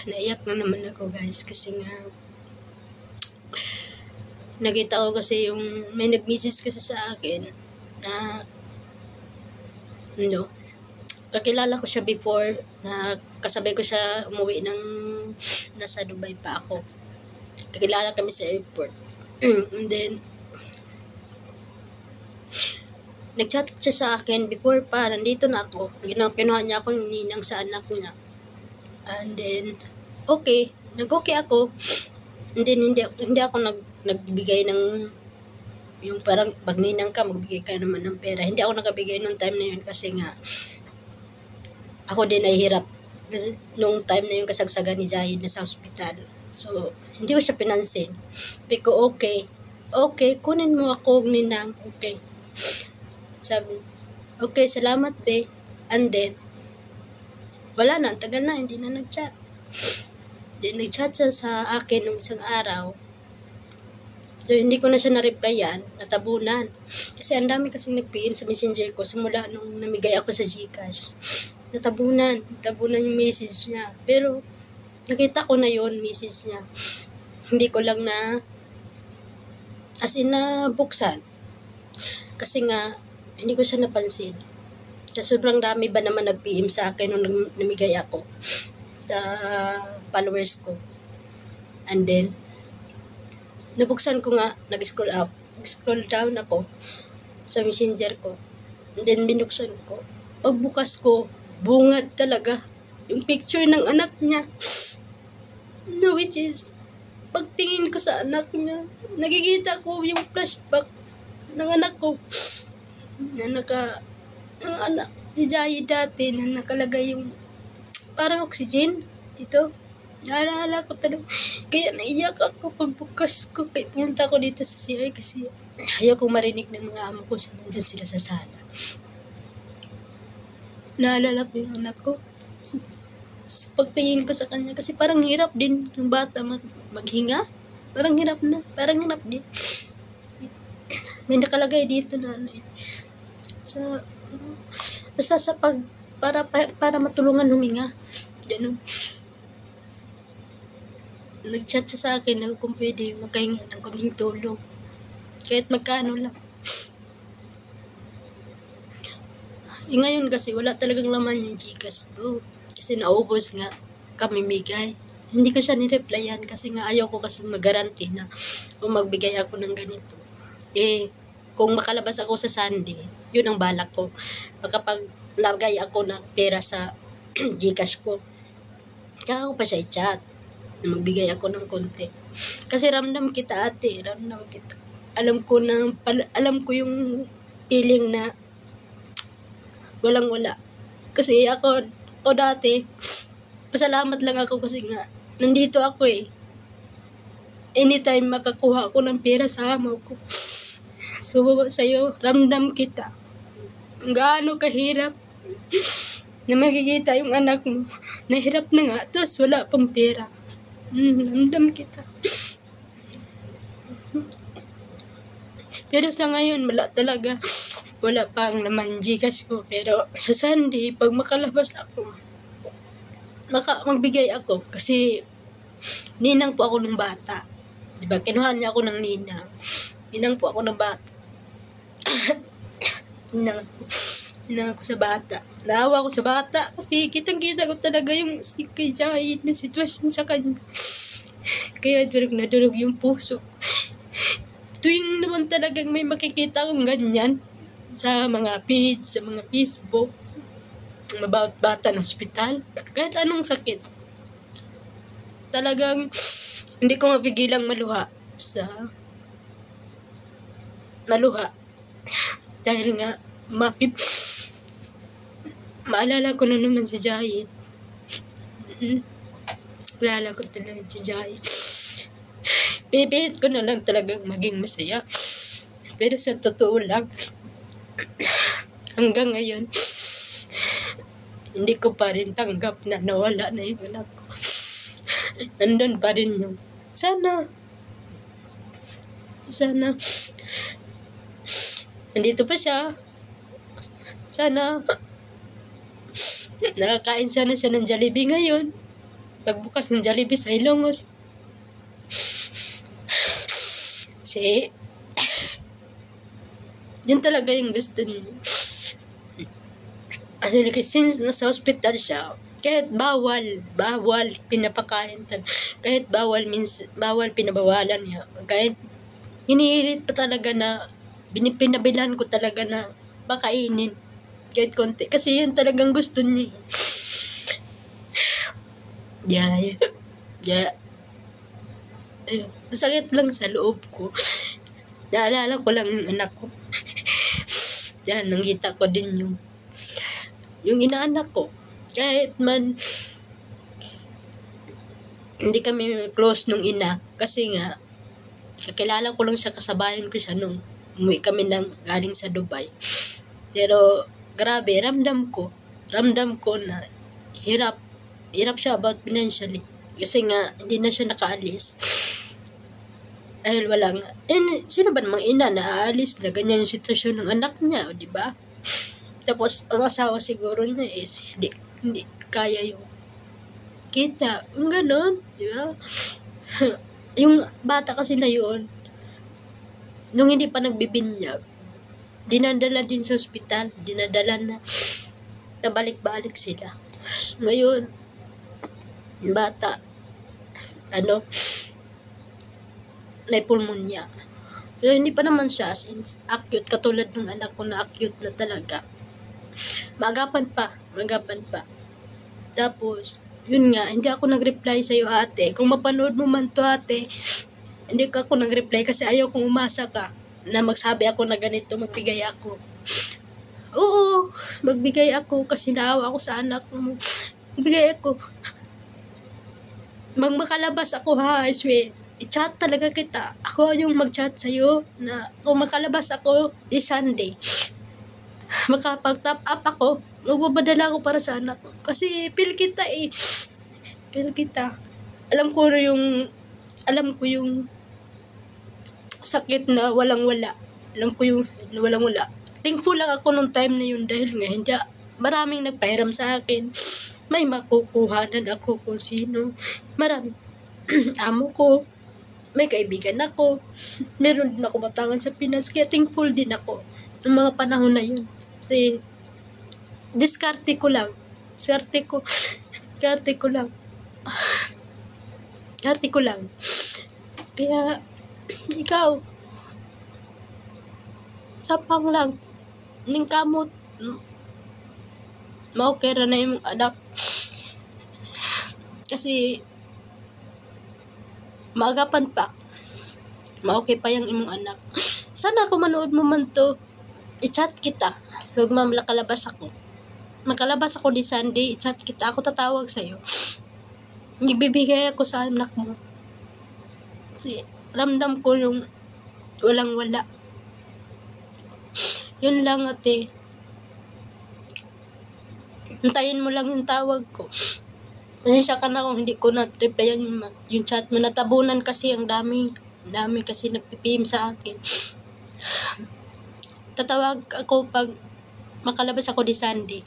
Naiyak na naman ako guys kasi nga nakita ko kasi yung may nag-message kasi sa akin na kakilala ko siya before na kasabay ko siya umuwi ng nasa Dubai pa ako. Kakilala kami sa airport. And then nag-chat siya sa akin before pa, nandito na ako. Kinuha niya ako ng ninang sa anak niya. And then, okay. Nag-okay ako. And then, hindi ako nagbigay ng, yung parang, pag ninang ka, magbigay ka naman ng pera. Hindi ako nakabigay nung time na yun kasi nga, ako din ay hirap. Kasi nung time na yun, kasagsagan ni Zahid na sa hospital. So, hindi ko siya pinansin. Sabi ko, okay, kunin mo ako, ninang, okay. Sabi, okay, salamat de. And then, wala na, tagal na, hindi na nag-chat. Then, nag-chat siya sa akin nung isang araw. So, hindi ko na siya na-replyan, natabunan. Kasi ang dami kasing nag-PM sa messenger ko simula nung namigay ako sa Gcash. Natabunan yung message niya. Pero, nakita ko na yon message niya. Hindi ko lang na, as in na buksan. Kasi nga, hindi ko siya napansin. Sa sobrang dami ba naman nag-PM sa akin nung namigay ako sa followers ko. And then, nabuksan ko nga, nag-scroll down ako sa messenger ko. And then, binuksan ko. Pagbukas ko, bungad talaga yung picture ng anak niya. No, which is, pagtingin ko sa anak niya, nakikita ko yung flashback ng anak ko. Ng anak ni Zahid dati na nakalagay yung parang oxygen dito. Naalala ko talaga. Kaya naiyak ako pagbukas ko. Kaya pumunta ko dito sa CR kasi ayaw kong marinig ng mga amo ko sa nandyan sila sa sala. Naalala ko yung anak ko. Pagtingin ko sa kanya kasi parang hirap din yung bata maghinga. Parang hirap din. May nakalagay dito na basta sa para matulungan huminga. Ganun. Nag-chat siya sa akin na kung pwede makahingi ng konting tulong. Kahit magkano lang. Ngayon kasi wala talagang laman yung Gcash ko. Kasi naubos nga kamimigay. Hindi ko siya nireplyan kasi nga ayaw ko kasi mag-guarantee na kung magbigay ako ng ganito. Kung makalabas ako sa Sunday, yun ang balak ko. Makapaglagay ako ng pera sa Gcash ko. Tsaka ko pa siya i-chat. Magbigay ako ng konti. Kasi ramdam kita ate. Alam ko yung feeling na walang-wala. Kasi ako dati, pasalamat lang ako kasi nga, nandito ako Anytime makakuha ako ng pera sa amo ko. So, sa'yo, ramdam kita. Gaano kahirap na makikita yung anak mo. Nahirap na nga, tapos wala pang pera. Ramdam kita. Pero sa ngayon, wala talaga. Wala pang naman Gcash ko. Pero sa Sunday, pag makalabas ako, magbigay ako. Kasi ninang po ako ng bata. Diba? Kinuha niya ako ng ninang. Ninang po ako ng bata. Ninang ako sa bata. Naawa ako sa bata kasi kitang-kita ko talaga yung si kay Zahid na sitwasyon sa kanya. Kaya nadurog yung puso. Tuwing naman talagang may makikita akong ganyan sa mga page, sa mga Facebook, about bata ng hospital, kahit anong sakit. Talagang hindi ko mapigilang maluha. Dahil nga, maalala ko na naman si Zahid. Maalala ko talaga si Zahid. Pinipilit ko na lang talagang maging masaya. Pero sa totoo lang, hanggang ngayon, hindi ko pa rin tanggap na nawala na yung anak ko. Nandun pa rin yung, sana, nandito pa siya. Sana, nakakain sana siya ng Jollibee ngayon. pagbukas ng Jollibee sa Ilongos. Si yun talaga yung gusto niya. Kasi since nasa hospital siya, kahit bawal pinapakain kahit bawal pinabawalan niya, kahit hinihirit pa talaga na pinabilan ko talaga na pakainin kahit konti, kasi yun talagang gusto niya. Ayun, masakit lang sa loob ko. Naalala ko lang yung anak ko. Nakita ko din yung inaanak ko. Kahit man hindi kami close nung ina, kasi nga kakilala ko lang siya, kasabayan ko siya nung umuwi kami galing sa Dubai. Pero grabe, ramdam ko na hirap siya about financially, kasi nga hindi na siya nakaalis. Dahil wala nga. Sino ba namang ina na aalis na ganyan yung sitwasyon ng anak niya, di ba? Tapos, ang asawa siguro niya is hindi kaya yung kita. Yung ganon, di ba? Yung bata kasi na yun, nung hindi pa nagbibinyag, dinadala din sa ospital, dinadala na balik-balik sila. Ngayon, yung bata, may pulmonya. Pero hindi pa naman siya as in acute, katulad ng anak ko na acute na talaga. Magapan pa. Tapos, yun nga, hindi ako nag-reply sa'yo, ate. Kung mapanood mo man to, ate, hindi ako nag-reply kasi ayaw kong umasa ka na magsabi ako na ganito, magbigay ako. Oo, magbigay ako kasi naawa ako sa anak mo. Magbigay ako. Makalabas ako, ha, I swear. I-chat talaga kita. Ako yung mag-chat sa'yo na kung makalabas ako this Sunday, makapag-top up ako, magbabadala ako para sa anak ko. Kasi feel kita. Alam ko yung sakit na walang-wala. Thankful lang ako nung time na yun dahil nga hindi maraming nagpahiram sa akin. May makukuhanan ako kung sino. Marami. Amo ko. May kaibigan ako. Meron din ako matangan sa Pinas. Kaya thankful din ako ng mga panahon na yun. Kasi, diskarte ko lang. Kaya, ikaw, sapang lang. Ning kamot. Maokera na yung anak. Kasi, maagapan pa. Okay pa yung imong anak. Sana kung manood mo man to, i-chat kita. Huwag makalabas ako. Makalabas ako ni Sunday, i-chat kita. Ako tatawag sa'yo. Ibibigay ako sa anak mo. Kasi ramdam ko yung walang-wala. Yun lang, ate. Hintayin mo lang yung tawag ko. Pasensya ka na kung hindi ko na-reply yung chat mo. Natabunan kasi ang dami kasi nagpipim sa akin. Tatawag ako pag makalabas ako di Sunday.